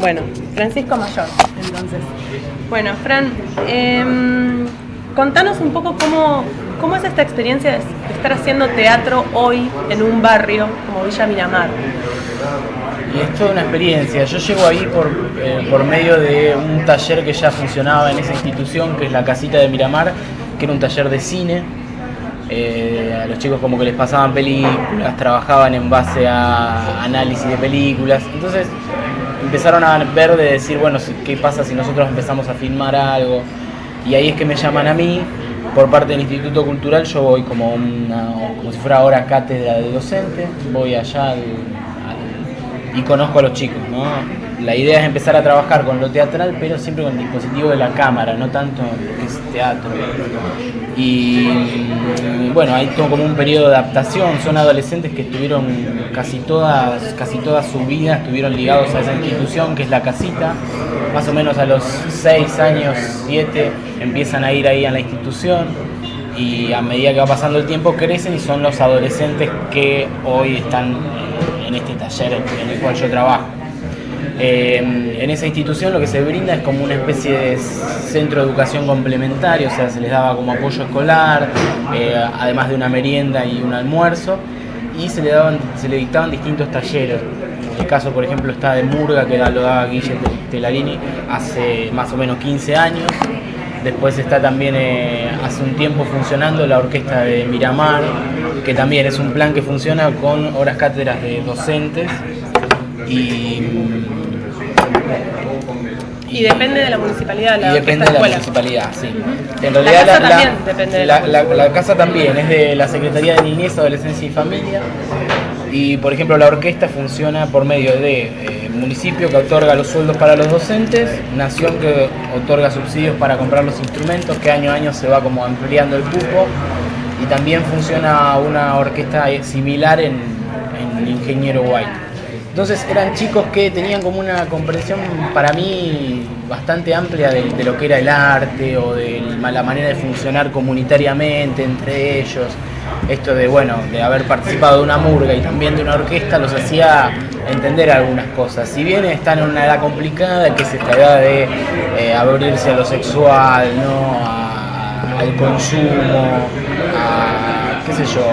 Bueno, Francisco Mayor, entonces. Bueno, Fran, contanos un poco cómo es esta experiencia de estar haciendo teatro hoy en un barrio como Villa Miramar. Y es toda una experiencia. Yo llego ahí por medio de un taller que ya funcionaba en esa institución, que es la Casita de Miramar, que era un taller de cine. A los chicos como que les pasaban películas, trabajaban en base a análisis de películas. Entonces empezaron a ver de decir, bueno, ¿qué pasa si nosotros empezamos a filmar algo? Y ahí es que me llaman a mí, por parte del Instituto Cultural. Yo voy como si fuera ahora cátedra de docente, voy allá y conozco a los chicos, ¿no? La idea es empezar a trabajar con lo teatral, pero siempre con el dispositivo de la cámara, no tanto lo que es teatro. Y bueno, hay todo como un periodo de adaptación. Son adolescentes que estuvieron casi toda su vida estuvieron ligados a esa institución que es la Casita. Más o menos a los 6 años, 7, empiezan a ir ahí a la institución, y a medida que va pasando el tiempo crecen y son los adolescentes que hoy están en este taller en el cual yo trabajo. En esa institución lo que se brinda es como una especie de centro de educación complementario, o sea, se les daba como apoyo escolar, además de una merienda y un almuerzo, y se le dictaban distintos talleres. El caso, por ejemplo, está de murga, que lo daba Guille Telarini hace más o menos 15 años. Después está también hace un tiempo funcionando la orquesta de Miramar, que también es un plan que funciona con horas cátedras de docentes. Y depende de la municipalidad, y depende de la municipalidad, sí. Uh-huh. En realidad la casa también depende de la casa también es de la Secretaría de Niñez, Adolescencia y Familia. Y por ejemplo la orquesta funciona por medio de municipio, que otorga los sueldos para los docentes, Nación, que otorga subsidios para comprar los instrumentos, que año a año se va como ampliando el cupo. Y también funciona una orquesta similar en Ingeniero White. Entonces eran chicos que tenían como una comprensión para mí bastante amplia de lo que era el arte o de la manera de funcionar comunitariamente entre ellos. Esto de haber participado de una murga y también de una orquesta los hacía entender algunas cosas. Si bien están en una edad complicada, que es esta edad de abrirse a lo sexual, ¿no? Al consumo, qué sé yo,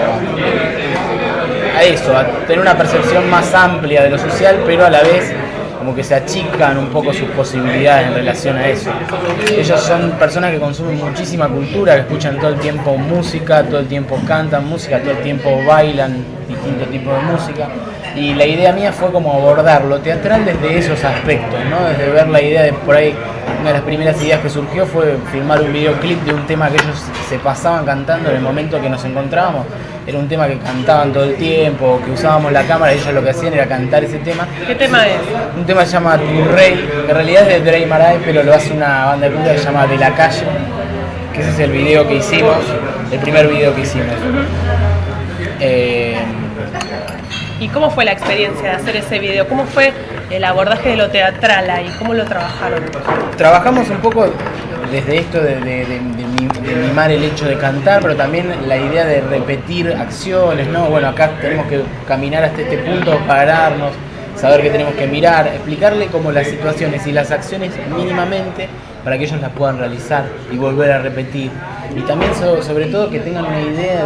a eso, a tener una percepción más amplia de lo social, pero a la vez como que se achican un poco sus posibilidades en relación a eso. Ellos son personas que consumen muchísima cultura, que escuchan todo el tiempo música, todo el tiempo cantan música, todo el tiempo bailan distintos tipos de música. Y la idea mía fue como abordar lo teatral desde esos aspectos, ¿no? Desde ver la idea de por ahí, una de las primeras ideas que surgió fue filmar un videoclip de un tema que ellos se pasaban cantando en el momento que nos encontrábamos. Era un tema que cantaban todo el tiempo, que usábamos la cámara y ellos lo que hacían era cantar ese tema. ¿Qué tema es? Un tema que se llama Tu Rey, que en realidad es de Drey Maray, pero lo hace una banda de cumbia que se llama De la Calle, que ese es el video que hicimos, el primer video que hicimos. ¿Y cómo fue la experiencia de hacer ese video? ¿Cómo fue el abordaje de lo teatral ahí? ¿Cómo lo trabajaron? Trabajamos un poco desde esto de mimar el hecho de cantar, pero también la idea de repetir acciones, ¿no? Bueno, acá tenemos que caminar hasta este punto, pararnos, saber que tenemos que mirar, explicarle como las situaciones y las acciones mínimamente para que ellos las puedan realizar y volver a repetir. Y también sobre todo que tengan una idea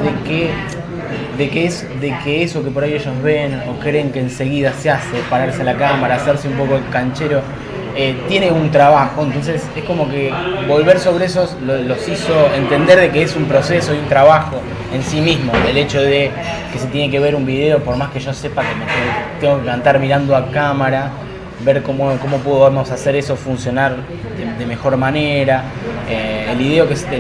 de que eso que por ahí ellos ven o creen que enseguida se hace, pararse a la cámara, hacerse un poco el canchero, tiene un trabajo. Entonces es como que volver sobre esos los hizo entender de que es un proceso y un trabajo en sí mismo, el hecho de que se tiene que ver un video, por más que yo sepa que me tengo que cantar mirando a cámara, ver cómo podemos hacer eso funcionar de mejor manera.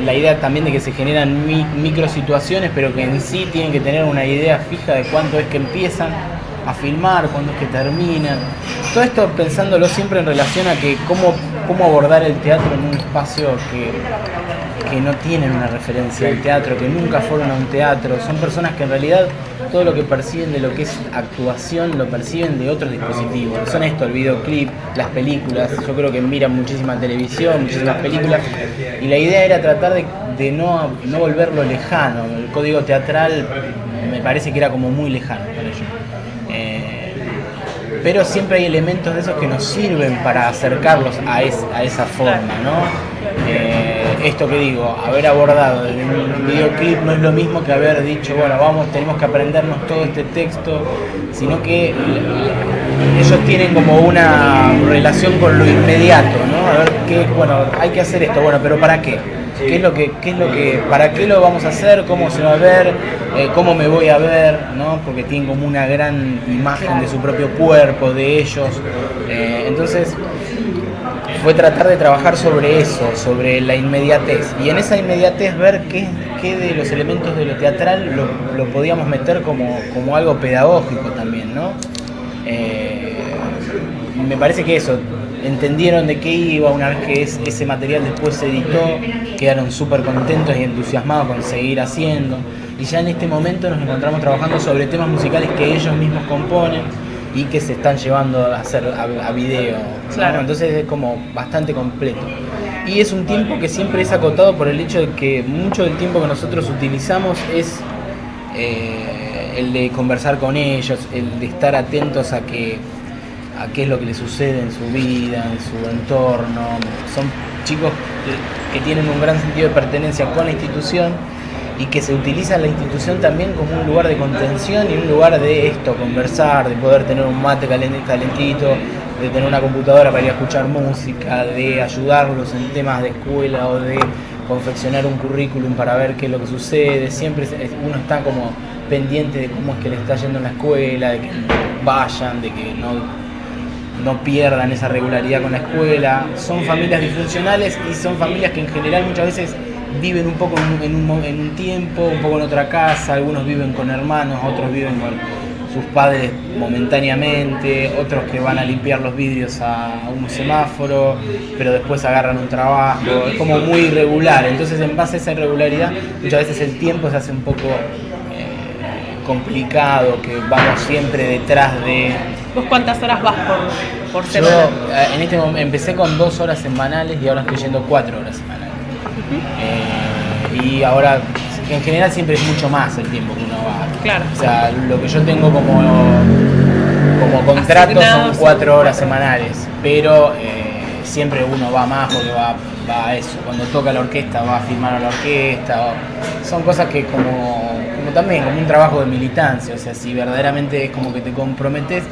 La idea también de que se generan micro situaciones, pero que en sí tienen que tener una idea fija de cuánto es que empiezan a filmar, cuándo es que terminan. Todo esto pensándolo siempre en relación a que cómo abordar el teatro en un espacio que no tienen una referencia del teatro, que nunca fueron a un teatro. Son personas que en realidad todo lo que perciben de lo que es actuación lo perciben de otros dispositivos. Son esto, el videoclip, las películas. Yo creo que miran muchísima televisión, muchísimas películas, y la idea era tratar de no volverlo lejano. El código teatral me parece que era como muy lejano para ellos. pero siempre hay elementos de esos que nos sirven para acercarlos a esa forma, ¿no? Esto que digo, haber abordado en un videoclip no es lo mismo que haber dicho, bueno, tenemos que aprendernos todo este texto, sino que ellos tienen como una relación con lo inmediato, ¿no? A ver bueno, hay que hacer esto, bueno, pero ¿para qué? ¿Para qué lo vamos a hacer? ¿Cómo se va a ver? ¿Cómo me voy a ver? ¿No? Porque tienen como una gran imagen de su propio cuerpo, de ellos. Entonces, fue tratar de trabajar sobre eso, sobre la inmediatez. Y en esa inmediatez ver qué de los elementos de lo teatral lo podíamos meter como algo pedagógico también, ¿no? Me parece que eso, entendieron de qué iba una vez que ese material después se editó, quedaron súper contentos y entusiasmados con seguir haciendo. Y ya en este momento nos encontramos trabajando sobre temas musicales que ellos mismos componen y que se están llevando a hacer a video, ¿no? Claro. Entonces es como bastante completo. Y es un tiempo que siempre es acotado por el hecho de que mucho del tiempo que nosotros utilizamos es el de conversar con ellos, el de estar atentos a qué es lo que les sucede en su vida, en su entorno. Son chicos que tienen un gran sentido de pertenencia con la institución y que se utiliza la institución también como un lugar de contención y un lugar de esto, conversar, de poder tener un mate calentito, de tener una computadora para ir a escuchar música, de ayudarlos en temas de escuela o de confeccionar un currículum para ver qué es lo que sucede. Siempre uno está como pendiente de cómo es que les está yendo en la escuela, de que vayan, de que no pierdan esa regularidad con la escuela. Son familias disfuncionales y son familias que en general muchas veces viven un poco en un tiempo, un poco en otra casa. Algunos viven con hermanos, otros viven con sus padres momentáneamente, otros que van a limpiar los vidrios a un semáforo, pero después agarran un trabajo. Es como muy irregular. Entonces, en base a esa irregularidad, muchas veces el tiempo se hace un poco complicado, que vamos siempre detrás de... ¿Vos cuántas horas vas por semana? Yo en este momento empecé con 2 horas semanales y ahora estoy yendo 4 horas semanales. Y ahora, en general siempre es mucho más el tiempo que uno va. Claro. O sea, lo que yo tengo como contrato son 4 horas semanales, pero siempre uno va más porque va a eso. Cuando toca la orquesta va a firmar a la orquesta. Son cosas que como también, como un trabajo de militancia. O sea, si verdaderamente es como que te comprometes,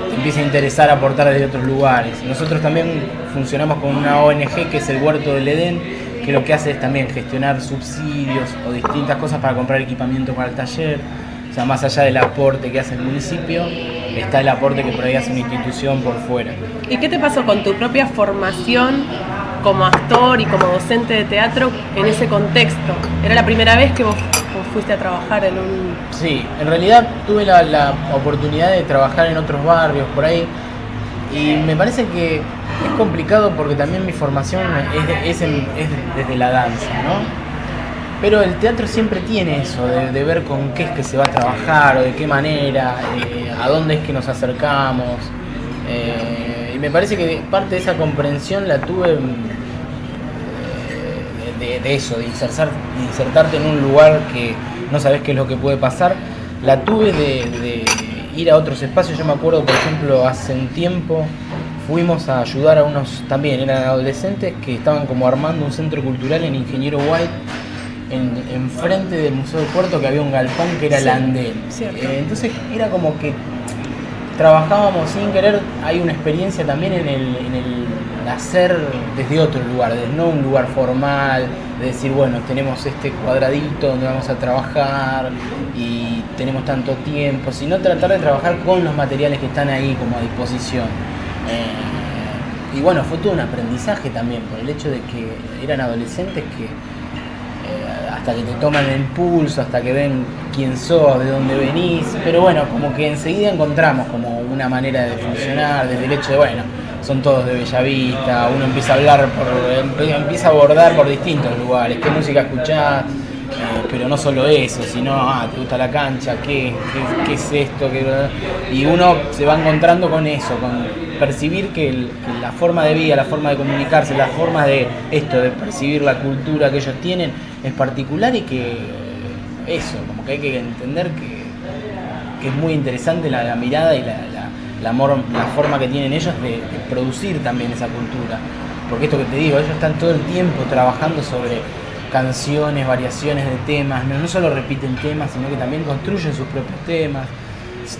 te empieza a interesar aportar desde otros lugares. Nosotros también funcionamos con una ONG que es el Huerto del Edén, que lo que hace es también gestionar subsidios o distintas cosas para comprar equipamiento para el taller. O sea, más allá del aporte que hace el municipio, está el aporte que por ahí hace una institución por fuera. ¿Y qué te pasó con tu propia formación como actor y como docente de teatro en ese contexto? ¿Era la primera vez que vos fuiste a trabajar en un...? Sí, en realidad tuve la oportunidad de trabajar en otros barrios por ahí y me parece que es complicado porque también mi formación es desde la danza, ¿no? Pero el teatro siempre tiene eso, de ver con qué es que se va a trabajar o de qué manera, a dónde es que nos acercamos. Y me parece que parte de esa comprensión la tuve de eso, de insertarte en un lugar que no sabes qué es lo que puede pasar. La tuve de ir a otros espacios. Yo me acuerdo, por ejemplo, hace un tiempo fuimos a ayudar a unos, también eran adolescentes que estaban como armando un centro cultural en Ingeniero White, enfrente del Museo del Puerto, que había un galpón que era el andén. Entonces era como que trabajábamos sin querer. Hay una experiencia también en el hacer desde otro lugar, desde no un lugar formal, de decir, bueno, tenemos este cuadradito donde vamos a trabajar y tenemos tanto tiempo, sino tratar de trabajar con los materiales que están ahí como a disposición. Y bueno, fue todo un aprendizaje también, por el hecho de que eran adolescentes que hasta que te toman el pulso, hasta que ven quién sos, de dónde venís, pero bueno, como que enseguida encontramos como una manera de funcionar, desde el hecho de, bueno, son todos de Bellavista, uno empieza a hablar, empieza a abordar por distintos lugares, qué música escuchás, pero no solo eso, sino, te gusta la cancha, qué es esto, y uno se va encontrando con eso, con percibir que la forma de vida, la forma de comunicarse, la forma de esto, de percibir la cultura que ellos tienen es particular y que eso, como que hay que entender que que es muy interesante la mirada y la forma que tienen ellos de producir también esa cultura. Porque esto que te digo, ellos están todo el tiempo trabajando sobre canciones, variaciones de temas, no solo repiten temas, sino que también construyen sus propios temas.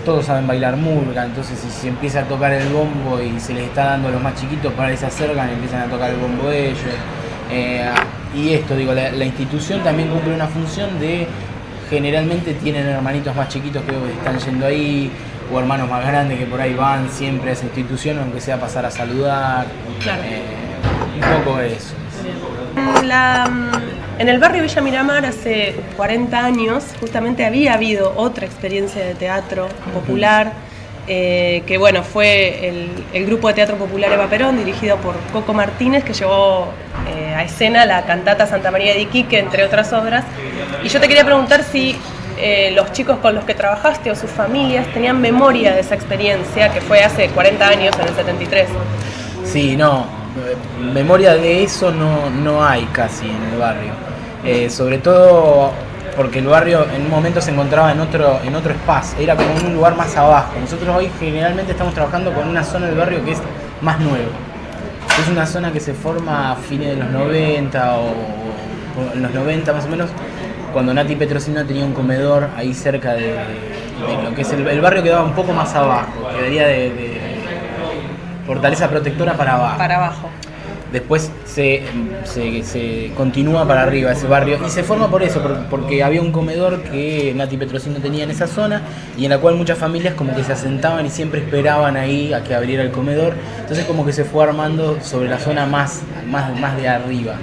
Todos saben bailar murga, entonces si se empieza a tocar el bombo y se les está dando a los más chiquitos para que se acercan y empiezan a tocar el bombo ellos. Y esto, digo, la institución también cumple una función de, generalmente tienen hermanitos más chiquitos que están yendo ahí, o hermanos más grandes que por ahí van siempre a esa institución, aunque sea pasar a saludar. Claro. Un poco eso. En el barrio Villa Miramar hace 40 años justamente había habido otra experiencia de teatro popular, que bueno, fue el grupo de teatro popular Eva Perón, dirigido por Coco Martínez, que llevó a escena la cantata Santa María de Iquique, entre otras obras. Y yo te quería preguntar si los chicos con los que trabajaste o sus familias tenían memoria de esa experiencia, que fue hace 40 años, en el 73. Sí, no, memoria de eso no hay casi en el barrio. Sobre todo porque el barrio en un momento se encontraba en otro espacio, era como en un lugar más abajo. Nosotros hoy generalmente estamos trabajando con una zona del barrio que es más nueva. Es una zona que se forma a fines de los 90 o en los 90 más o menos, cuando Nati Petrosino tenía un comedor ahí cerca de lo que es el barrio, quedaba un poco más abajo, quedaría de Fortaleza Protectora para abajo. Para abajo. Después se continúa para arriba ese barrio y se forma por eso, porque había un comedor que Nati Petrosino tenía en esa zona y en la cual muchas familias como que se asentaban y siempre esperaban ahí a que abriera el comedor. Entonces como que se fue armando sobre la zona más de arriba.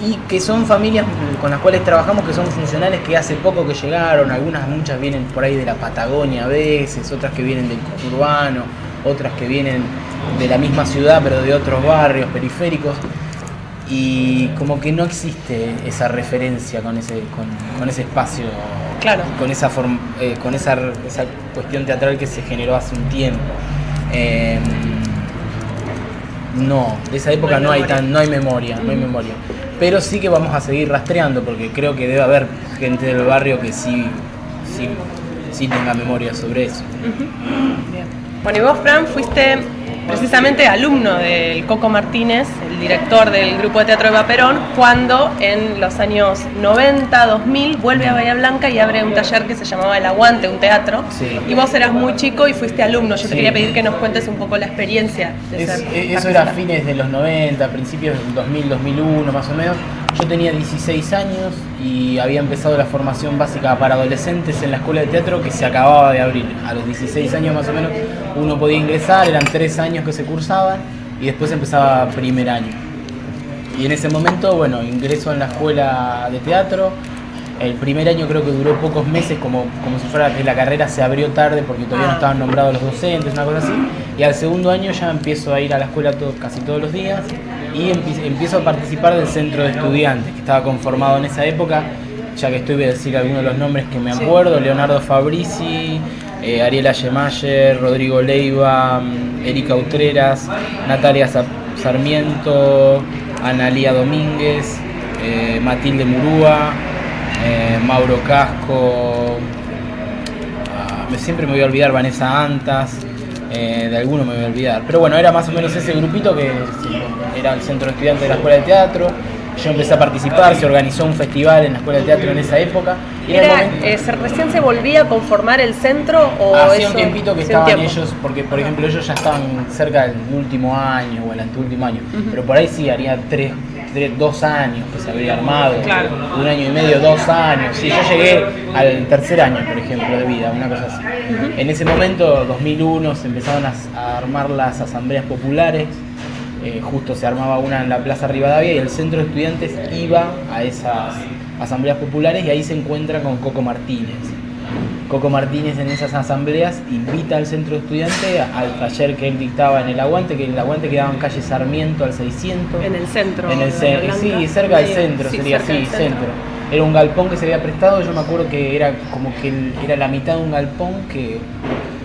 Y que son familias con las cuales trabajamos que son funcionales, que hace poco que llegaron, muchas vienen por ahí de la Patagonia a veces, otras que vienen del conurbano, otras que vienen de la misma ciudad pero de otros barrios periféricos, y como que no existe esa referencia con ese espacio, claro, con esa cuestión teatral que se generó hace un tiempo. No, de esa época no hay memoria, pero sí que vamos a seguir rastreando, porque creo que debe haber gente del barrio que sí tenga memoria sobre eso. Bien. Bueno, y vos, Fran, fuiste precisamente alumno del Coco Martínez, el director del grupo de teatro Eva Perón, cuando en los años 90, 2000 vuelve a Bahía Blanca y abre un taller que se llamaba El Aguante, un teatro. Sí. Y vos eras muy chico y fuiste alumno. Yo te quería pedir que nos cuentes un poco la experiencia de ser eso era a fines de los 90, principios del 2000, 2001 más o menos. Yo tenía 16 años y había empezado la formación básica para adolescentes en la escuela de teatro, que se acababa de abrir. A los 16 años más o menos uno podía ingresar, eran 3 años que se cursaban y después empezaba primer año. Y en ese momento, bueno, ingreso en la escuela de teatro. El primer año creo que duró pocos meses, como si fuera que la carrera se abrió tarde porque todavía no estaban nombrados los docentes, una cosa así. Y al segundo año ya empiezo a ir a la escuela casi todos los días y empiezo a participar del centro de estudiantes, que estaba conformado en esa época, ya que estoy, voy a decir algunos de los nombres que me acuerdo: Leonardo Fabrici, Ariela Yemayer, Rodrigo Leiva, Erika Utreras, Natalia Sarmiento, Analía Domínguez, Matilde Murúa, Mauro Casco, siempre me voy a olvidar, Vanessa Antas, de alguno me voy a olvidar, pero bueno, era más o menos ese grupito que era el centro de estudiantes de la escuela de teatro. Yo empecé a participar, se organizó un festival en la escuela de teatro en esa época. Y ¿Recién se volvía a conformar el centro o hacía un tiempito que estaban ellos, porque por ejemplo ellos ya estaban cerca del último año o el anteúltimo año, pero por ahí sí haría 2 años que se habría armado, claro. 1 año y medio, 2 años. Sí, yo llegué al tercer año, por ejemplo, de vida, una cosa así. En ese momento, 2001, se empezaron a armar las asambleas populares. Justo se armaba una en la Plaza Rivadavia y el centro de estudiantes iba a esas asambleas populares, y ahí se encuentra con Coco Martínez. Coco Martínez en esas asambleas invita al centro de estudiantes al taller que él dictaba en El Aguante, que el Aguante quedaba en calle Sarmiento al 600. En el centro. Sí, cerca del centro, sí, sería así, centro. Era un galpón que se había prestado, yo me acuerdo que era como que era la mitad de un galpón que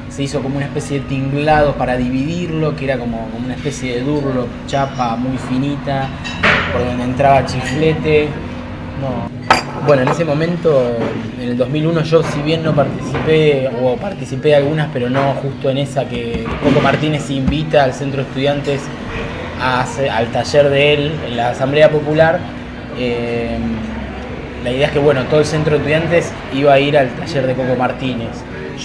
se hizo como una especie de tinglado para dividirlo, que era como una especie de durlo, chapa muy finita, por donde entraba chiflete. No. Bueno, en ese momento, en el 2001, yo si bien no participé, o participé de algunas, pero no justo en esa que Coco Martínez invita al centro de estudiantes al taller de él en la Asamblea Popular. La idea es que bueno, todo el centro de estudiantes iba a ir al taller de Coco Martínez.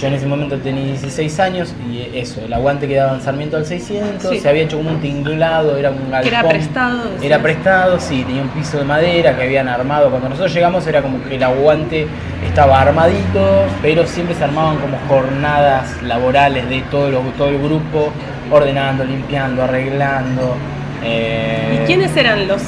Yo en ese momento tenía 16 años y eso, el aguante quedaba en Sarmiento al 600, sí. Se había hecho como un tinglado, era un galpón. Era prestado. Era prestado, sí, tenía un piso de madera que habían armado. Cuando nosotros llegamos era como que el aguante estaba armadito, pero siempre se armaban como jornadas laborales de todo el grupo, ordenando, limpiando, arreglando. ¿Y quiénes eran los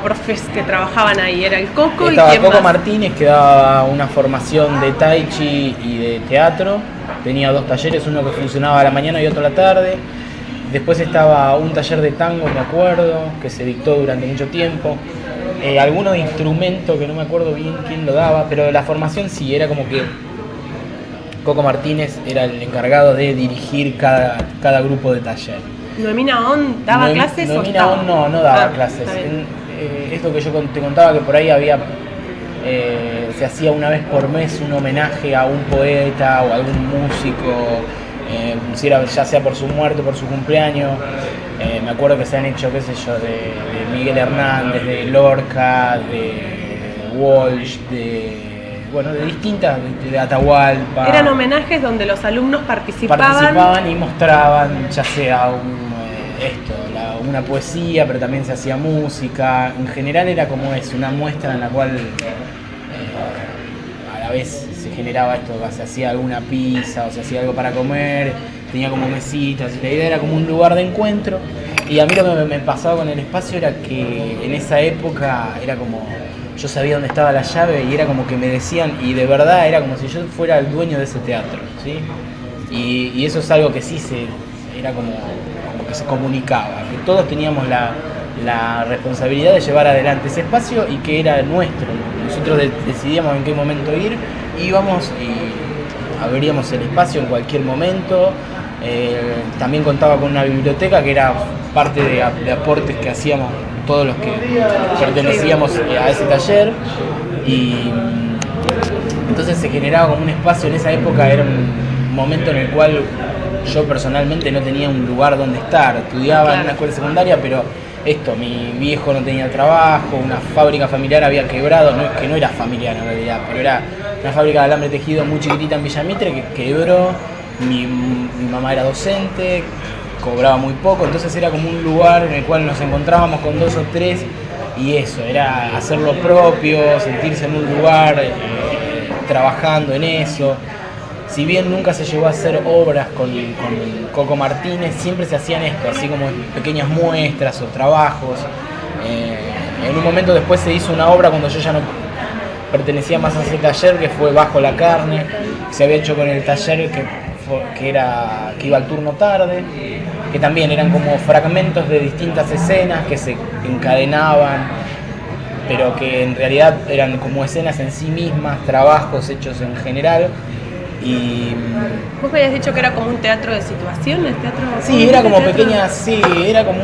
profes que trabajaban ahí? ¿Era el Coco? Estaba ¿y quién Coco más? Martínez, que daba una formación de tai chi y de teatro. Tenía 2 talleres, uno que funcionaba a la mañana y otro a la tarde. Después estaba un taller de tango, me acuerdo, que se dictó durante mucho tiempo. Algunos instrumentos que no me acuerdo bien quién lo daba, pero la formación sí, era como que Coco Martínez era el encargado de dirigir cada grupo de taller. ¿Noemí Naón daba clases? Noemí Naón no daba clases. Esto que yo te contaba, que por ahí había se hacía una vez por mes un homenaje a un poeta o a algún músico, ya sea por su muerte o por su cumpleaños. Me acuerdo que se han hecho, qué sé yo, de Miguel Hernández, de Lorca, de Walsh, de distintas, de Atahualpa. Eran homenajes donde los alumnos participaban y mostraban, ya sea una poesía, pero también se hacía música. En general era como una muestra en la cual a la vez se generaba esto, se hacía alguna pizza o se hacía algo para comer, tenía como mesitas, y la idea era como un lugar de encuentro. Y a mí lo que me pasaba con el espacio era que en esa época era como, yo sabía dónde estaba la llave y era como que me decían, y de verdad era como si yo fuera el dueño de ese teatro, ¿sí? Y eso es algo que sí era como que se comunicaba, que todos teníamos la responsabilidad de llevar adelante ese espacio y que era nuestro. Nosotros decidíamos en qué momento ir, íbamos y abríamos el espacio en cualquier momento. También contaba con una biblioteca que era parte de aportes que hacíamos todos los que pertenecíamos a ese taller, y entonces se generaba como un espacio. En esa época era un momento en el cual yo personalmente no tenía un lugar donde estar. Estudiaba en una escuela secundaria, pero mi viejo no tenía trabajo, una fábrica familiar había quebrado, que no era familiar en realidad, pero era una fábrica de alambre tejido muy chiquitita en Villa Mitre que quebró. Mi mamá era docente, cobraba muy poco, entonces era como un lugar en el cual nos encontrábamos con 2 o 3 y eso, era hacer lo propio, sentirse en un lugar, trabajando en eso. Si bien nunca se llegó a hacer obras con Coco Martínez, siempre se hacían esto, así como pequeñas muestras o trabajos. En un momento después se hizo una obra cuando yo ya no pertenecía más a ese taller, que fue Bajo la Carne, que se había hecho con el taller que iba al turno tarde, que también eran como fragmentos de distintas escenas que se encadenaban, pero que en realidad eran como escenas en sí mismas, trabajos hechos en general. Y vos me habías dicho que era como un teatro de situaciones, sí, era como pequeñas, sí, era como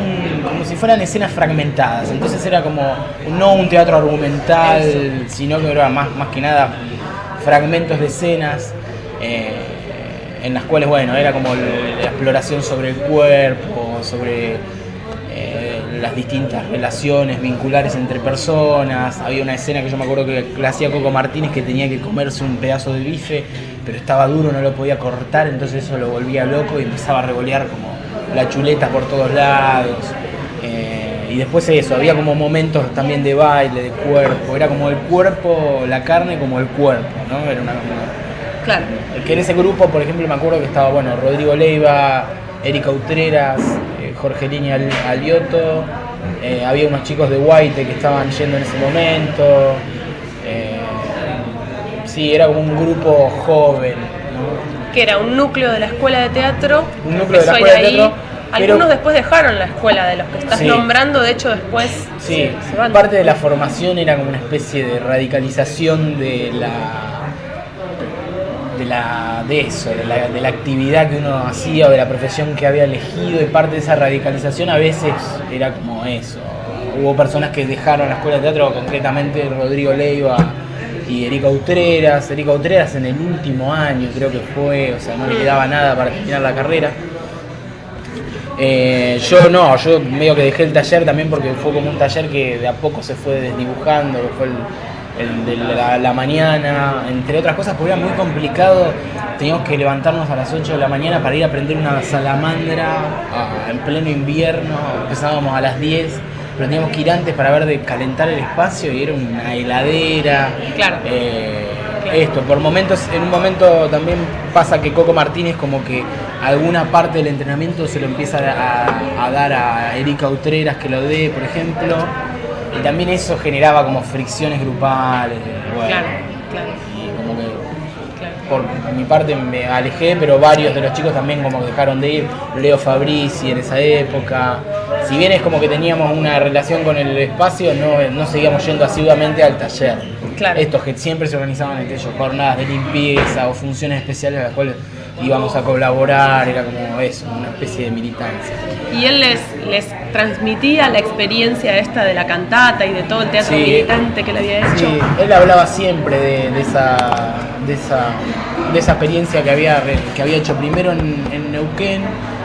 si fueran escenas fragmentadas. Entonces era como no un teatro argumental, sino que era más que nada fragmentos de escenas en las cuales, era como la exploración sobre el cuerpo, sobre las distintas relaciones vinculares entre personas. Había una escena que yo me acuerdo que la hacía Coco Martínez, que tenía que comerse un pedazo de bife, pero estaba duro, no lo podía cortar, entonces eso lo volvía loco y empezaba a revolear como la chuleta por todos lados. Y después había como momentos también de baile, de cuerpo, era como el cuerpo, la carne como el cuerpo, ¿no? Era una claro. Que en ese grupo, por ejemplo, me acuerdo que estaba, Rodrigo Leiva, Erika Utreras, Jorgelini Alioto, había unos chicos de Guaite que estaban yendo en ese momento. Sí, era como un grupo joven, ¿no? Que era un núcleo de la escuela de teatro. Un núcleo de la escuela de teatro. Algunos después dejaron la escuela de los que estás nombrando, de hecho después se van. Parte de la formación era como una especie de radicalización de la actividad que uno hacía o de la profesión que había elegido, y parte de esa radicalización a veces era como eso, hubo personas que dejaron la escuela de teatro, concretamente Rodrigo Leiva y Erika Utreras. Erika Utreras en el último año creo que fue, o sea, no le quedaba nada para terminar la carrera. Yo medio que dejé el taller también porque fue como un taller que de a poco se fue desdibujando, que fue el de la mañana, entre otras cosas, porque era muy complicado. Teníamos que levantarnos a las 8 de la mañana para ir a prender una salamandra en pleno invierno. Empezábamos a las 10, pero teníamos que ir antes para ver de calentar el espacio y era una heladera. Claro. Esto, por momentos, en un momento también pasa que Coco Martínez como que alguna parte del entrenamiento se lo empieza a dar a Erika Utreras que lo dé, por ejemplo, y también eso generaba como fricciones grupales. Bueno, Claro. y como que por mi parte me alejé, pero varios de los chicos también como que dejaron de ir. Leo Fabrizi en esa época, si bien es como que teníamos una relación con el espacio, no seguíamos yendo asiduamente al taller. Claro. Estos que siempre se organizaban entre ellos jornadas de limpieza o funciones especiales a las cuales íbamos a colaborar, era como eso, una especie de militancia. Y él les transmitía la experiencia esta de la cantata y de todo el teatro militante que le había hecho. Sí, él hablaba siempre de esa experiencia que había hecho primero en Neuquén,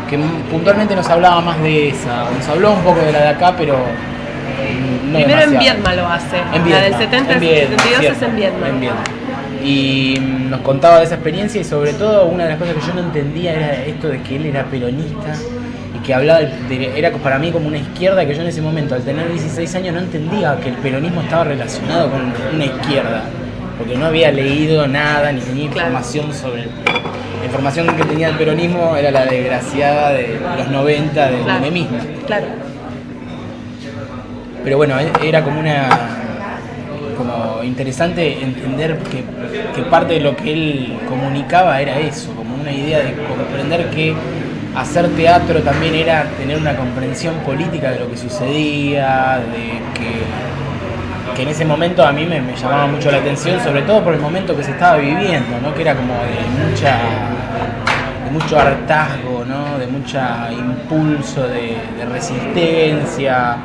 que puntualmente nos hablaba más de esa, nos habló un poco de la de acá, pero no primero demasiado. en Viedma lo hace, En la Viedma, del 70 en Viedma, 72 cierto, es en Viedma. En Viedma. Y nos contaba de esa experiencia y sobre todo una de las cosas que yo no entendía era esto de que él era peronista y que hablaba era para mí como una izquierda que yo en ese momento, al tener 16 años, no entendía que el peronismo estaba relacionado con una izquierda, porque no había leído nada ni tenía información sobre la información que tenía el peronismo era la desgraciada de los 90 del menemismo. Claro. Pero bueno, era como interesante entender que parte de lo que él comunicaba era eso, como una idea de comprender que hacer teatro también era tener una comprensión política de lo que sucedía, de que en ese momento a mí me llamaba mucho la atención, sobre todo por el momento que se estaba viviendo, ¿no? Que era como de mucho hartazgo, ¿no? De mucho impulso de resistencia.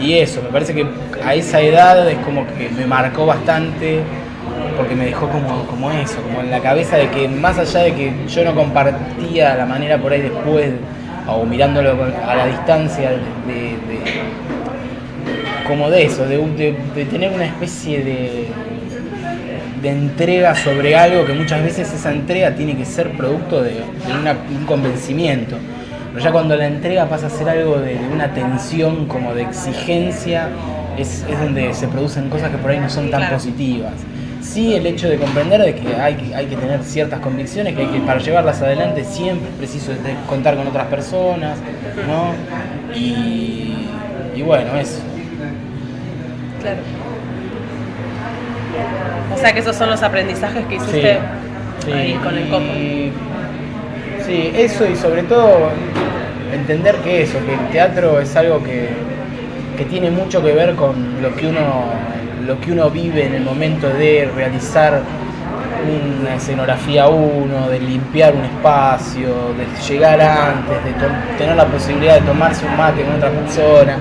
Y eso, me parece que a esa edad es como que me marcó bastante, porque me dejó como eso, como en la cabeza de que más allá de que yo no compartía la manera por ahí después, o mirándolo a la distancia, como de eso, de tener una especie de entrega sobre algo que muchas veces esa entrega tiene que ser producto de un convencimiento. Pero ya cuando la entrega pasa a ser algo de una tensión, como de exigencia, es donde se producen cosas que por ahí no son tan positivas. Sí, el hecho de comprender de que hay que tener ciertas convicciones, que para llevarlas adelante siempre es preciso contar con otras personas, ¿no? Y bueno, eso. Claro. O sea que esos son los aprendizajes que hiciste ahí con el Coco. Sí, eso, y sobre todo entender que el teatro es algo que tiene mucho que ver con lo que uno vive en el momento de realizar una escenografía de limpiar un espacio, de llegar antes, de tener la posibilidad de tomarse un mate con otra persona,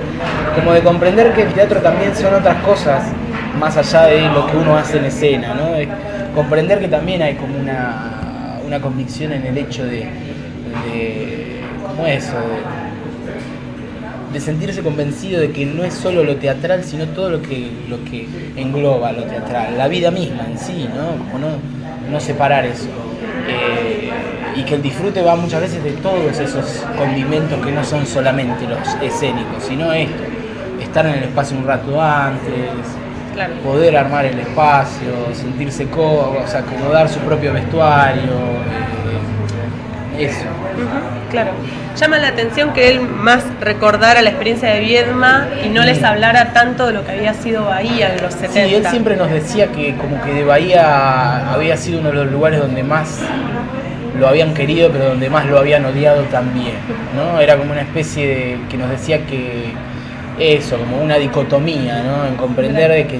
como de comprender que el teatro también son otras cosas más allá de lo que uno hace en escena, ¿no? De comprender que también hay como una convicción en el hecho de sentirse convencido de que no es solo lo teatral, sino todo lo que engloba lo teatral, la vida misma en sí, ¿no? Como no separar eso. Y que el disfrute va muchas veces de todos esos condimentos que no son solamente los escénicos, sino esto, estar en el espacio un rato antes, poder armar el espacio, sentirse cómodo, o sea, acomodar su propio vestuario, eso. Claro. Llama la atención que él más recordara la experiencia de Viedma y no les hablara tanto de lo que había sido Bahía en los 70. Sí, él siempre nos decía que como que de Bahía había sido uno de los lugares donde más lo habían querido, pero donde más lo habían odiado también, ¿no? Era como una especie de que nos decía que eso, como una dicotomía, ¿no? En comprender de que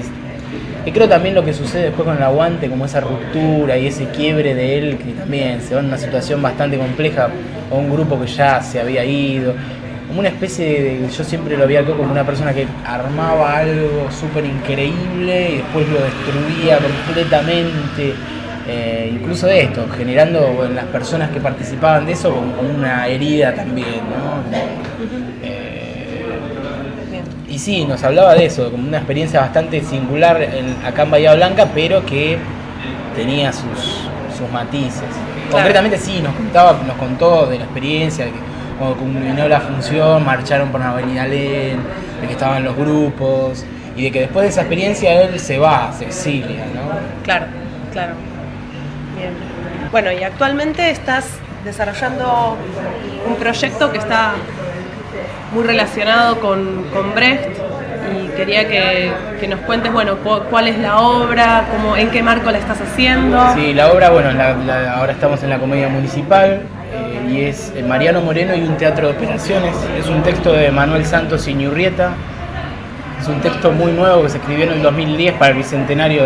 creo también lo que sucede después con el aguante, como esa ruptura y ese quiebre de él, que también se va en una situación bastante compleja, o un grupo que ya se había ido, como una especie de, yo siempre lo veía como una persona que armaba algo súper increíble y después lo destruía completamente. Incluso de esto, generando en las personas que participaban de eso como una herida también, ¿no? Y sí, nos hablaba de eso, como una experiencia bastante singular acá en Bahía Blanca, pero que tenía sus matices. Claro. Concretamente sí, nos contó de la experiencia, de que cuando culminó la función marcharon por la Avenida Alem, de que estaban los grupos, y de que después de esa experiencia él se exilia, ¿no? Claro, claro. Bien. Bueno, y actualmente estás desarrollando un proyecto que está muy relacionado con Brecht, y quería que nos cuentes, bueno, cuál es la obra, en qué marco la estás haciendo. Sí, la obra, bueno, ahora estamos en la Comedia Municipal, y es Mariano Moreno y un teatro de operaciones. Es un texto de Manuel Santos Iñurrieta, es un texto muy nuevo que se escribió en el 2010 para el Bicentenario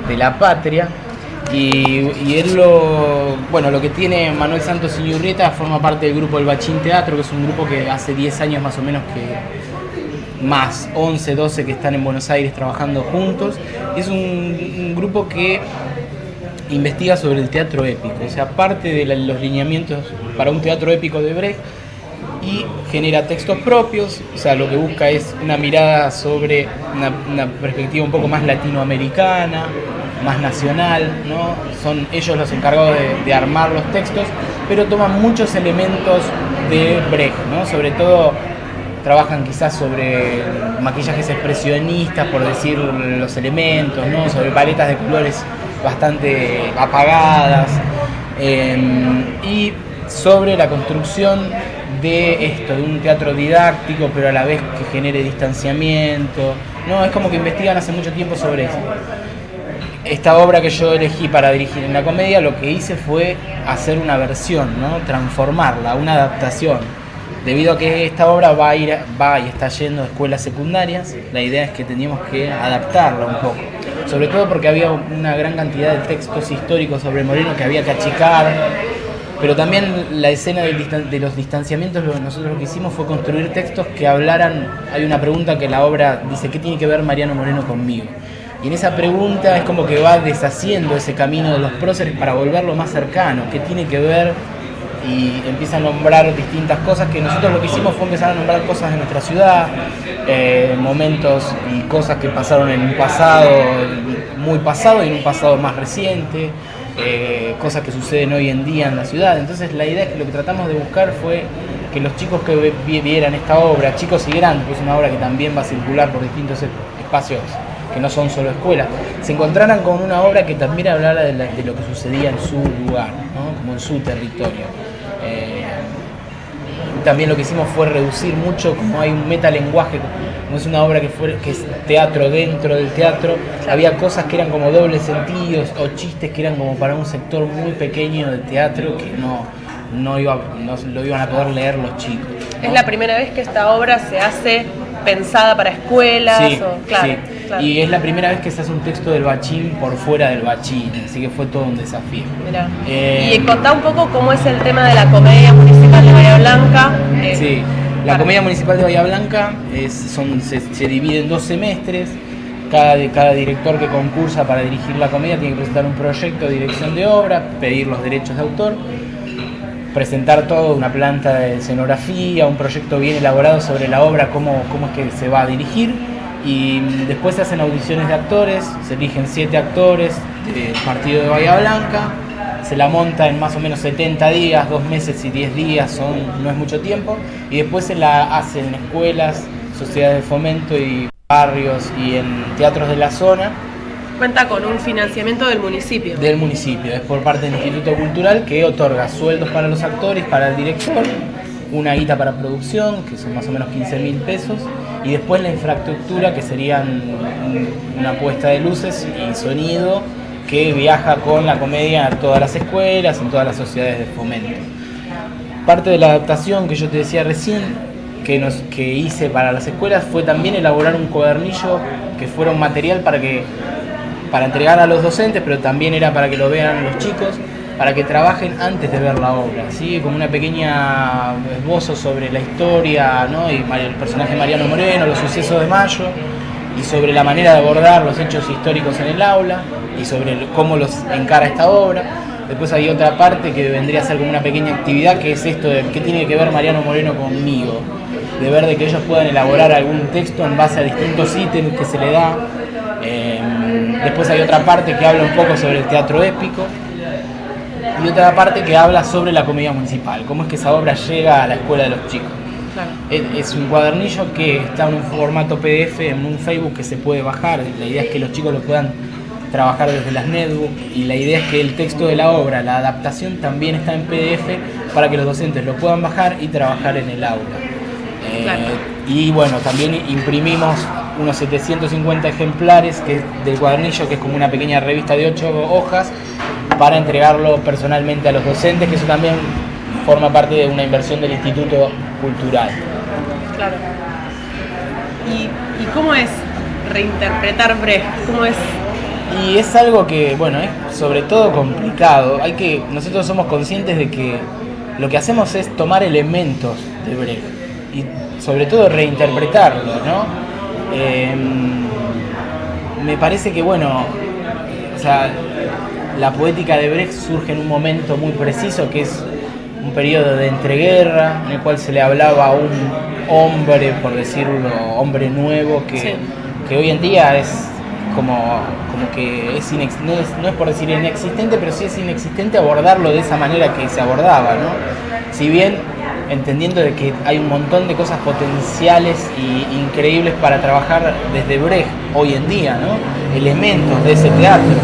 de la Patria. Y él lo que tiene Manuel Santos Iñurrieta, forma parte del grupo del Bachín Teatro, que es un grupo que hace 10 años más o menos, que más 11, 12 que están en Buenos Aires trabajando juntos. Es un grupo que investiga sobre el teatro épico, o sea, parte de los lineamientos para un teatro épico de Brecht, y genera textos propios, o sea, lo que busca es una mirada sobre una perspectiva un poco más latinoamericana, más nacional, ¿no? Son ellos los encargados de armar los textos, pero toman muchos elementos de Brecht, ¿no? Sobre todo trabajan quizás sobre maquillajes expresionistas, por decir los elementos, ¿no? Sobre paletas de colores bastante apagadas, y sobre la construcción de un teatro didáctico, pero a la vez que genere distanciamiento, ¿no? Es como que investigan hace mucho tiempo sobre eso. Esta obra que yo elegí para dirigir en la comedia, lo que hice fue hacer una versión, ¿no? Transformarla, una adaptación. Debido a que esta obra va y está yendo a escuelas secundarias, la idea es que teníamos que adaptarla un poco. Sobre todo porque había una gran cantidad de textos históricos sobre Moreno que había que achicar, pero también la escena de los distanciamientos, nosotros lo que hicimos fue construir textos que hablaran. Hay una pregunta que la obra dice: ¿qué tiene que ver Mariano Moreno conmigo? Y en esa pregunta es como que va deshaciendo ese camino de los próceres para volverlo más cercano. ¿Qué tiene que ver? Y empieza a nombrar distintas cosas, que nosotros lo que hicimos fue empezar a nombrar cosas de nuestra ciudad, momentos y cosas que pasaron en un pasado muy pasado y en un pasado más reciente, cosas que suceden hoy en día en la ciudad. Entonces la idea es que lo que tratamos de buscar fue que los chicos que vieran esta obra, chicos y grandes, pues es una obra que también va a circular por distintos espacios que no son solo escuelas, se encontraran con una obra que también hablara de lo que sucedía en su lugar, ¿no? Como en su territorio. También lo que hicimos fue reducir mucho, como hay un metalenguaje, como es una obra que es teatro dentro del teatro, había cosas que eran como dobles sentidos o chistes que eran como para un sector muy pequeño de teatro que no lo iban a poder leer los chicos, ¿no? ¿Es la primera vez que esta obra se hace pensada para escuelas? Sí, claro, sí. Claro. Y es la primera vez que se hace un texto del Bachín por fuera del Bachín, así que fue todo un desafío. Mirá. Y contá un poco cómo es el tema de la Comedia Municipal de Bahía Blanca. Sí, la Comedia Municipal de Bahía Blanca se divide en 2 semestres. Cada director que concursa para dirigir la comedia tiene que presentar un proyecto de dirección de obra, pedir los derechos de autor, presentar todo, una planta de escenografía, un proyecto bien elaborado sobre la obra, cómo es que se va a dirigir, y después se hacen audiciones de actores, se eligen 7 actores del partido de Bahía Blanca, se la monta en más o menos 70 días, 2 meses y 10 días, no es mucho tiempo, y después se la hacen en escuelas, sociedades de fomento y barrios y en teatros de la zona. Cuenta con un financiamiento del municipio. Del municipio, es por parte del Instituto Cultural, que otorga sueldos para los actores, para el director, una guita para producción, que son más o menos 15.000 pesos, y después la infraestructura, que serían una puesta de luces y sonido, que viaja con la comedia a todas las escuelas, en todas las sociedades de fomento. Parte de la adaptación que yo te decía recién, que hice para las escuelas, fue también elaborar un cuadernillo que fuera un material para entregar a los docentes, pero también era para que lo vean los chicos, para que trabajen antes de ver la obra, ¿sí? Como una pequeña esbozo sobre la historia, ¿no? Y el personaje de Mariano Moreno, los sucesos de Mayo, y sobre la manera de abordar los hechos históricos en el aula, y sobre cómo los encara esta obra. Después hay otra parte que vendría a ser como una pequeña actividad, que es esto de qué tiene que ver Mariano Moreno conmigo, de ver de que ellos puedan elaborar algún texto en base a distintos ítems que se le da. Después hay otra parte que habla un poco sobre el teatro épico, y otra parte que habla sobre la comedia municipal, cómo es que esa obra llega a la escuela de los chicos. Claro. Es un cuadernillo que está en un formato PDF en un Facebook que se puede bajar. La idea es que los chicos lo puedan trabajar desde las netbooks, y la idea es que el texto de la obra, la adaptación, también está en PDF para que los docentes lo puedan bajar y trabajar en el aula. Claro. Y bueno, también imprimimos unos 750 ejemplares del cuadernillo, que es como una pequeña revista de 8 hojas, para entregarlo personalmente a los docentes, que eso también forma parte de una inversión del Instituto Cultural. Claro. ¿Y cómo es reinterpretar Brecht? ¿Cómo es? Y es algo que, bueno, es sobre todo complicado. Nosotros somos conscientes de que lo que hacemos es tomar elementos de Brecht y sobre todo reinterpretarlos, ¿no? Me parece que, bueno, o sea, la poética de Brecht surge en un momento muy preciso, que es un periodo de entreguerra, en el cual se le hablaba a un hombre, por decirlo, hombre nuevo, que hoy en día es como que no es por decir inexistente, pero sí es inexistente abordarlo de esa manera que se abordaba, ¿no? Si bien entendiendo de que hay un montón de cosas potenciales e increíbles para trabajar desde Brecht hoy en día, ¿no? Elementos de ese teatro.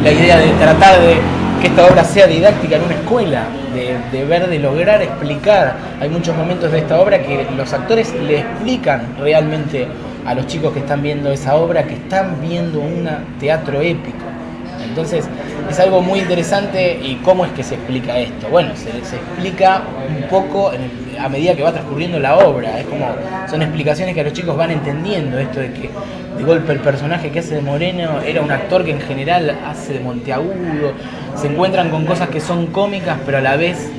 La idea de tratar de que esta obra sea didáctica en una escuela, de lograr explicar. Hay muchos momentos de esta obra que los actores le explican realmente a los chicos que están viendo esa obra que están viendo un teatro épico. Entonces es algo muy interesante. ¿Y cómo es que se explica esto? Bueno, se explica un poco a medida que va transcurriendo la obra. Son explicaciones que los chicos van entendiendo, esto de que de golpe el personaje que hace de Moreno era un actor que en general hace de Monteagudo. Se encuentran con cosas que son cómicas, pero a la vez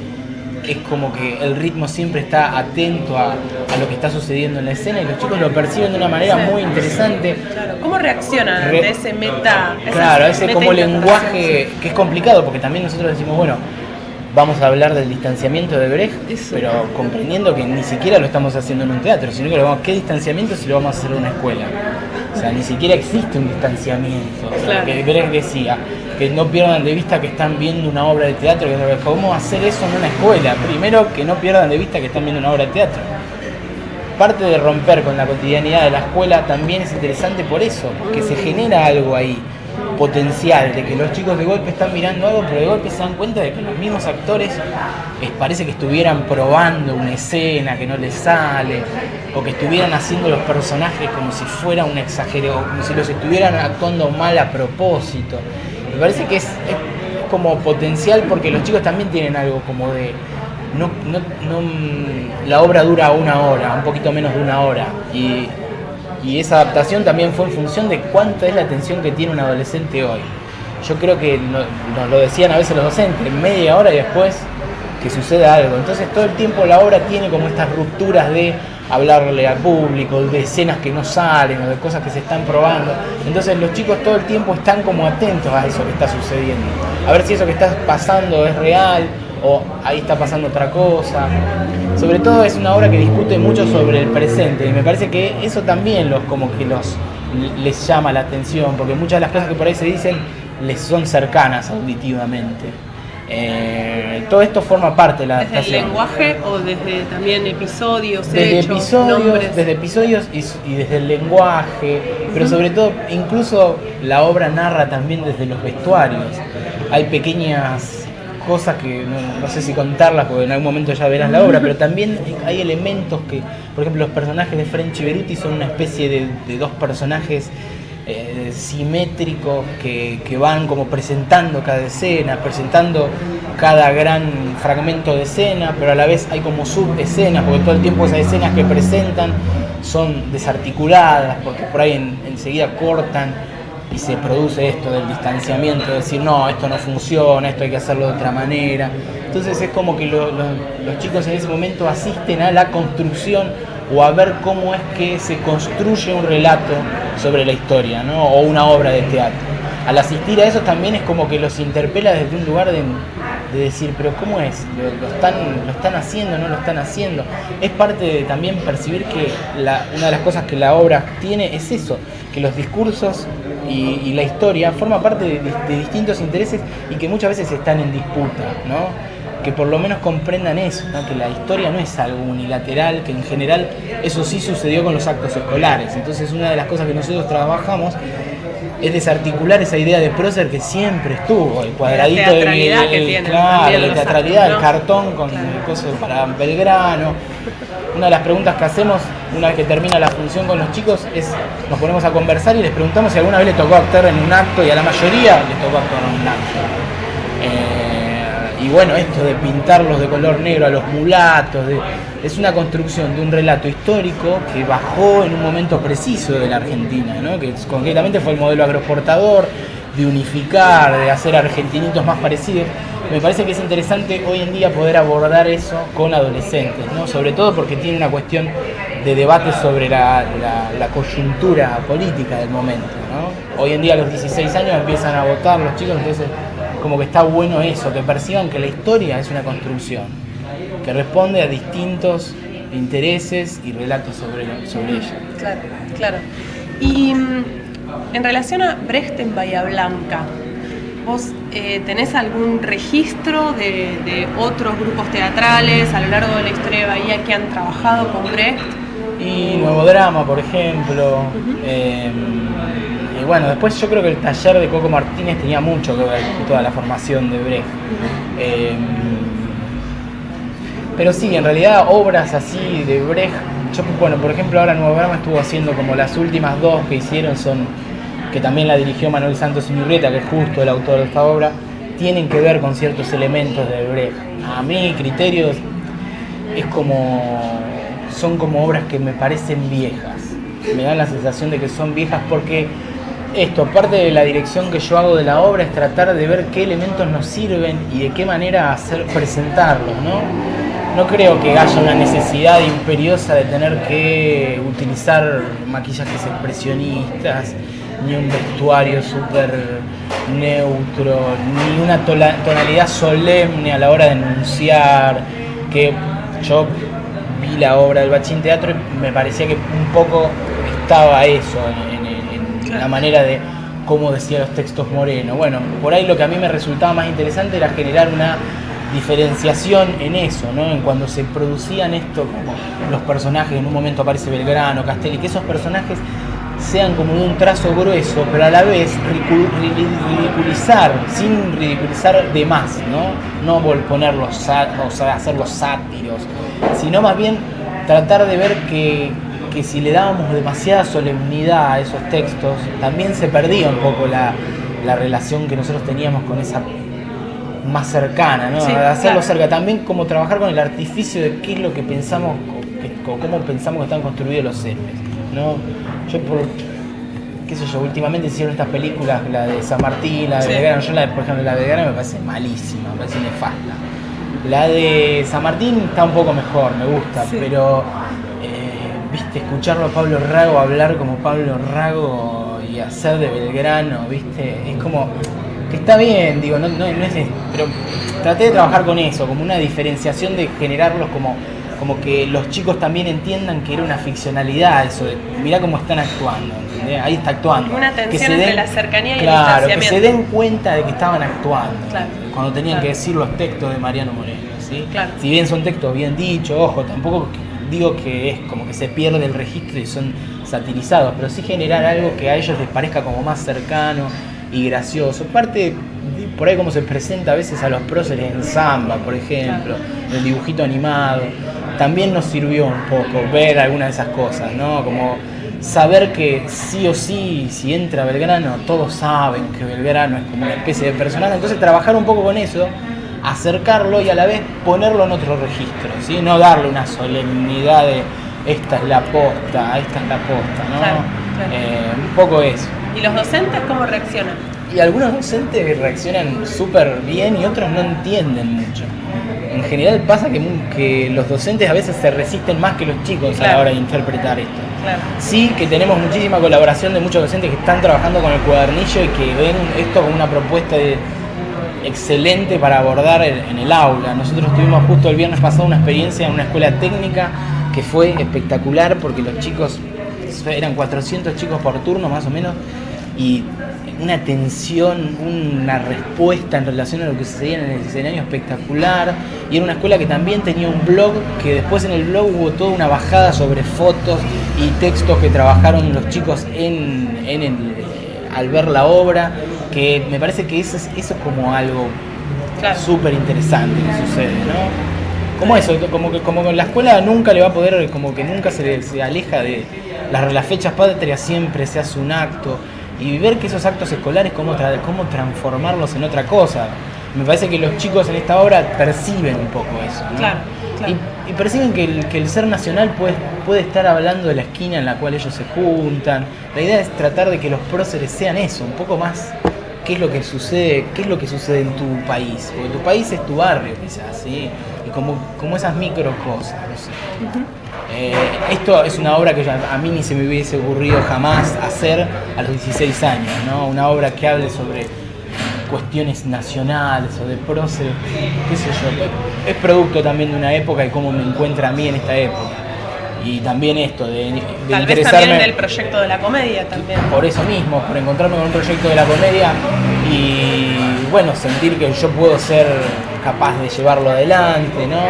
es como que el ritmo siempre está atento a lo que está sucediendo en la escena, y los chicos lo perciben de una manera muy interesante. Claro. ¿Cómo reaccionan ante ese meta? Claro, ese como lenguaje que es complicado, porque también nosotros decimos, bueno, vamos a hablar del distanciamiento de Brecht, pero comprendiendo que ni siquiera lo estamos haciendo en un teatro, sino que ¿qué distanciamiento si lo vamos a hacer en una escuela? O sea, ni siquiera existe un distanciamiento. Claro. Que Brecht decía que no pierdan de vista que están viendo una obra de teatro. ¿Cómo hacer eso en una escuela? Primero, que no pierdan de vista que están viendo una obra de teatro. Parte de romper con la cotidianidad de la escuela también es interesante por eso, que se genera algo ahí potencial, de que los chicos de golpe están mirando algo, pero de golpe se dan cuenta de que los mismos actores parece que estuvieran probando una escena que no les sale, o que estuvieran haciendo los personajes como si fuera un exagero, como si los estuvieran actuando mal a propósito. Me parece que es como potencial, porque los chicos también tienen algo como de la obra dura 1 hora, un poquito menos de 1 hora, y esa adaptación también fue en función de cuánta es la atención que tiene un adolescente hoy. Yo creo que nos lo decían a veces los docentes, media hora y después que suceda algo. Entonces todo el tiempo la obra tiene como estas rupturas de hablarle al público, de escenas que no salen o de cosas que se están probando. Entonces los chicos todo el tiempo están como atentos a eso que está sucediendo, a ver si eso que está pasando es real o ahí está pasando otra cosa. Sobre todo es una obra que discute mucho sobre el presente, y me parece que eso también les llama la atención, porque muchas de las cosas que por ahí se dicen les son cercanas auditivamente. Todo esto forma parte de la adaptación. ¿Desde el lenguaje o desde también episodios, desde hechos, nombres? Desde episodios y desde el lenguaje, pero sobre todo incluso la obra narra también desde los vestuarios. Hay pequeñas cosas que no sé si contarlas, porque en algún momento ya verás la obra, pero también hay elementos que, por ejemplo, los personajes de French y Beruti son una especie de dos personajes simétricos que van como presentando cada escena, presentando cada gran fragmento de escena, pero a la vez hay como subescenas, porque todo el tiempo esas escenas que presentan son desarticuladas, porque por ahí enseguida cortan y se produce esto del distanciamiento, de decir, no, esto no funciona, esto hay que hacerlo de otra manera. Entonces es como que los chicos en ese momento asisten a la construcción o a ver cómo es que se construye un relato sobre la historia, ¿no? O una obra de teatro. Al asistir a eso también es como que los interpela desde un lugar de decir, pero ¿cómo es? ¿Lo están haciendo? ¿No lo están haciendo? Es parte de también percibir que una de las cosas que la obra tiene es eso, que los discursos y la historia forman parte de distintos intereses y que muchas veces están en disputa, ¿no? Que por lo menos comprendan eso, ¿no? Que la historia no es algo unilateral, que en general eso sí sucedió con los actos escolares. Entonces una de las cosas que nosotros trabajamos es desarticular esa idea de prócer que siempre estuvo, el cuadradito la teatralidad que tiene, claro, la teatralidad, actos, ¿no? El cartón con el coso para Belgrano. Una de las preguntas que hacemos una vez que termina la función con los chicos es, nos ponemos a conversar y les preguntamos si alguna vez les tocó actuar en un acto, y a la mayoría les tocó actuar en un acto. Y bueno, esto de pintarlos de color negro a los mulatos, es una construcción de un relato histórico que bajó en un momento preciso de la Argentina, ¿no? Que concretamente fue el modelo agroexportador, de unificar, de hacer argentinitos más parecidos. Me parece que es interesante hoy en día poder abordar eso con adolescentes, ¿no? Sobre todo porque tiene una cuestión de debate sobre la coyuntura política del momento, ¿no? Hoy en día a los 16 años empiezan a votar los chicos, entonces como que está bueno eso, que perciban que la historia es una construcción, que responde a distintos intereses y relatos sobre ella. Claro, claro. Y en relación a Brecht en Bahía Blanca, ¿vos tenés algún registro de otros grupos teatrales a lo largo de la historia de Bahía que han trabajado con Brecht? Y Nuevo Drama, por ejemplo. Y bueno, después yo creo que el taller de Coco Martínez tenía mucho que ver con toda la formación de Brecht. Pero sí, en realidad obras así de Brecht, por ejemplo ahora Nuevo Drama estuvo haciendo como las últimas dos que hicieron, que también la dirigió Manuel Santos Inurrieta, que es justo el autor de esta obra, tienen que ver con ciertos elementos de Brecht. A mi criterio son como obras que me parecen viejas. Me dan la sensación de que son viejas porque parte de la dirección que yo hago de la obra es tratar de ver qué elementos nos sirven y de qué manera presentarlos, ¿no? No creo que haya una necesidad imperiosa de tener que utilizar maquillajes expresionistas, ni un vestuario súper neutro, ni una tonalidad solemne a la hora de enunciar, que yo vi la obra del Bachín Teatro y me parecía que un poco estaba eso en la manera de cómo decía los textos Moreno. Bueno, por ahí lo que a mí me resultaba más interesante era generar una diferenciación en eso, ¿no? En cuando se producían esto, como los personajes, en un momento aparece Belgrano, Castelli, que esos personajes sean como de un trazo grueso, pero a la vez ridiculizar, sin ridiculizar de más, ¿no? No ponerlos, hacerlos sátiros, sino más bien tratar de ver que si le dábamos demasiada solemnidad a esos textos, también se perdía un poco la relación que nosotros teníamos con esa más cercana, ¿no? Sí, hacerlo cerca, también como trabajar con el artificio de qué es lo que pensamos, cómo pensamos que están construidos los héroes, ¿no? Yo últimamente hicieron estas películas, la de San Martín, la de Belgrano. Yo por ejemplo la de Belgrano me parece malísima, me parece nefasta. La de San Martín está un poco mejor, me gusta, pero viste, escucharlo a Pablo Rago hablar como Pablo Rago y hacer de Belgrano, viste, es como que está bien, digo, no es, pero traté de trabajar con eso, como una diferenciación, de generarlos como que los chicos también entiendan que era una ficcionalidad, eso de mirá cómo están actuando, ¿entendés? Ahí está actuando. Una tensión entre la cercanía y el distanciamiento. Claro, que se den distanciamiento. Cuenta de que estaban actuando, Claro, cuando tenían claro. que decir los textos de Mariano Moreno, ¿sí? Claro. Si bien son textos bien dichos, ojo, tampoco digo que es como que se pierde el registro y son satirizados, pero sí generar algo que a ellos les parezca como más cercano y gracioso. Parte por ahí como se presenta a veces a los próceres en Samba, por ejemplo, el dibujito animado, también nos sirvió un poco ver algunas de esas cosas, ¿no? Como saber que sí o sí, si entra Belgrano, todos saben que Belgrano es como una especie de personaje, entonces trabajar un poco con eso, acercarlo y a la vez ponerlo en otro registro, ¿sí? No darle una solemnidad de esta es la posta, ¿no? Claro. Un poco eso. ¿Y los docentes cómo reaccionan? Y algunos docentes reaccionan súper bien y otros no entienden mucho. En general pasa que los docentes a veces se resisten más que los chicos a la hora de interpretar esto. Claro. Sí que tenemos muchísima colaboración de muchos docentes que están trabajando con el cuadernillo y que ven esto como una propuesta excelente para abordar en el aula. Nosotros tuvimos justo el viernes pasado una experiencia en una escuela técnica que fue espectacular porque los chicos, eran 400 chicos por turno más o menos, y una atención, una respuesta en relación a lo que sucedía en el escenario espectacular. Y era una escuela que también tenía un blog, que después en el blog hubo toda una bajada sobre fotos y textos que trabajaron los chicos al ver la obra, que me parece que eso es como algo súper interesante que sucede, ¿no? Como eso, como que la escuela nunca le va a poder, como que nunca se aleja de las fechas patrias, siempre se hace un acto. Y ver que esos actos escolares, cómo transformarlos en otra cosa. Me parece que los chicos en esta obra perciben un poco eso, ¿no? Claro. Y perciben que el ser nacional puede estar hablando de la esquina en la cual ellos se juntan. La idea es tratar de que los próceres sean eso, un poco más qué es lo que sucede en tu país. Porque tu país es tu barrio quizás, ¿sí? Y como esas micro cosas, no sé. Uh-huh. Esto es una obra que a mí ni se me hubiese ocurrido jamás hacer a los 16 años, ¿no? Una obra que hable sobre cuestiones nacionales o de próceres, qué sé yo. Es producto también de una época y cómo me encuentra a mí en esta época. Y también esto de tal vez también del proyecto de la comedia también. Por eso mismo, por encontrarme con un proyecto de la comedia y bueno, sentir que yo puedo ser capaz de llevarlo adelante, ¿no?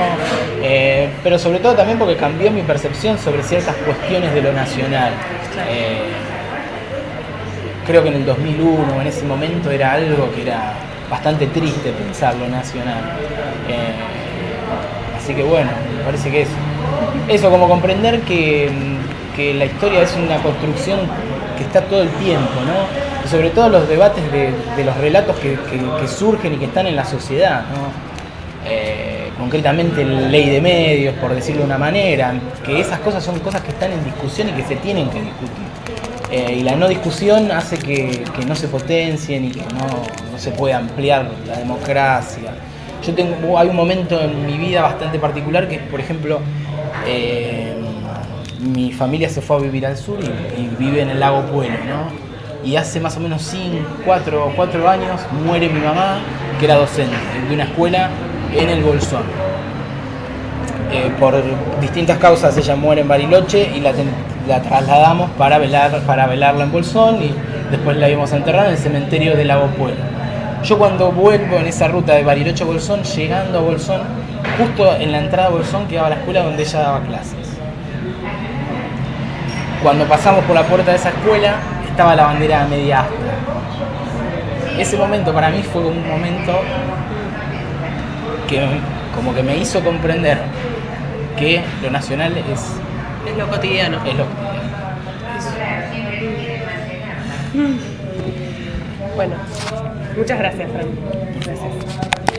Pero sobre todo también porque cambió mi percepción sobre ciertas cuestiones de lo nacional. Claro. Creo que en el 2001, en ese momento, era algo que era bastante triste pensar lo nacional. Así que bueno, me parece que eso como comprender que la historia es una construcción que está todo el tiempo, ¿no? Y sobre todo los debates de los relatos que surgen y que están en la sociedad, ¿no? Concretamente la ley de medios, por decirlo de una manera, que esas cosas son cosas que están en discusión y que se tienen que discutir. Y la no discusión hace que no se potencien y que no se pueda ampliar la democracia. Hay un momento en mi vida bastante particular que es, por ejemplo, mi familia se fue a vivir al sur y vive en el lago Puelo, ¿no? Y hace más o menos 4 años muere mi mamá, que era docente de una escuela en el Bolsón. Por distintas causas ella muere en Bariloche y la trasladamos para velarla en Bolsón y después la íbamos a enterrar en el cementerio del lago Puelo. Yo cuando vuelvo en esa ruta de Bariloche a Bolsón, llegando a Bolsón, justo en la entrada a Bolsón quedaba la escuela donde ella daba clases. Cuando pasamos por la puerta de esa escuela, estaba la bandera media asta. Ese momento para mí fue un momento que como que me hizo comprender que lo nacional es lo cotidiano. Es lo cotidiano. Bueno, muchas gracias, Fran. Gracias.